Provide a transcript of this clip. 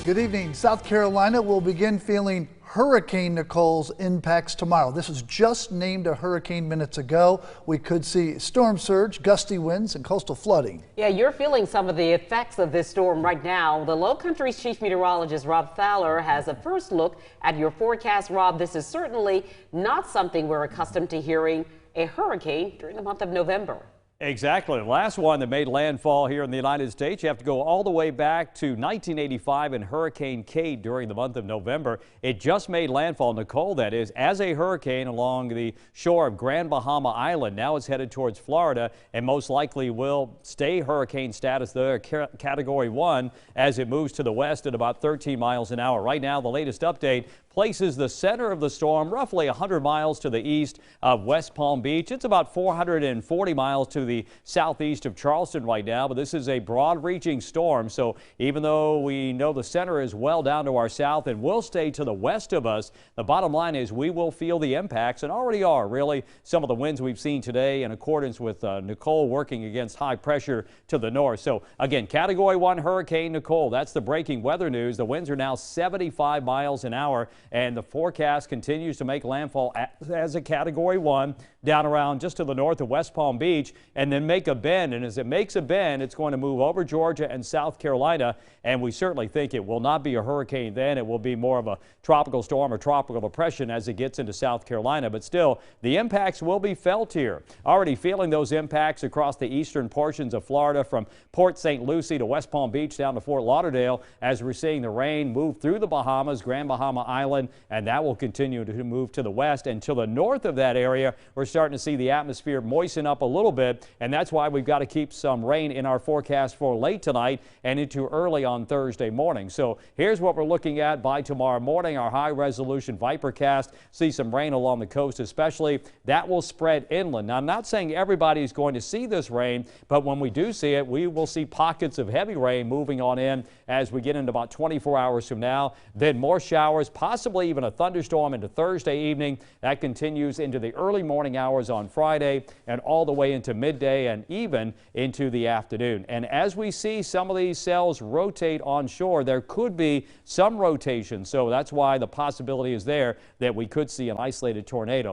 Good evening. South Carolina will begin feeling Hurricane Nicole's impacts tomorrow. This was just named a hurricane minutes ago. We could see storm surge, gusty winds, and coastal flooding. Yeah, you're feeling some of the effects of this storm right now. The Low Country's chief meteorologist Rob Fowler has a first look at your forecast. Rob, this is certainly not something we're accustomed to hearing, a hurricane during the month of November. Exactly. The last one that made landfall here in the United States, you have to go all the way back to 1985 and Hurricane Kate during the month of November. It just made landfall, Nicole, that is, as a hurricane along the shore of Grand Bahama Island. Now it's headed towards Florida and most likely will stay hurricane status there, Category 1, as it moves to the west at about 13 miles an hour. Right now, the latest update places the center of the storm roughly 100 miles to the east of West Palm Beach. It's about 440 miles to the southeast of Charleston right now, but this is a broad-reaching storm, so even though we know the center is well down to our south and will stay to the west of us, the bottom line is we will feel the impacts, and already are really some of the winds we've seen today in accordance with Nicole working against high pressure to the north. So again, Category 1 Hurricane Nicole, that's the breaking weather news. The winds are now 75 miles an hour, and the forecast continues to make landfall as a Category 1 down around just to the north of West Palm Beach and then make a bend. And as it makes a bend, it's going to move over Georgia and South Carolina. And we certainly think it will not be a hurricane then. It will be more of a tropical storm or tropical depression as it gets into South Carolina. But still, the impacts will be felt here. Already feeling those impacts across the eastern portions of Florida from Port St. Lucie to West Palm Beach down to Fort Lauderdale as we're seeing the rain move through the Bahamas, Grand Bahama Island, and that will continue to move to the west and to the north of that area. We're starting to see the atmosphere moisten up a little bit, and that's why we've got to keep some rain in our forecast for late tonight and into early on Thursday morning. So here's what we're looking at by tomorrow morning. Our high resolution Vipercast, see some rain along the coast especially. That will spread inland. Now, I'm not saying everybody is going to see this rain, but when we do see it, we will see pockets of heavy rain moving on in as we get into about 24 hours from now. Then more showers, possibly even a thunderstorm into Thursday evening. That continues into the early morning hours on Friday and all the way into midday and even into the afternoon. And as we see some of these cells rotate onshore, there could be some rotation. So that's why the possibility is there that we could see an isolated tornado.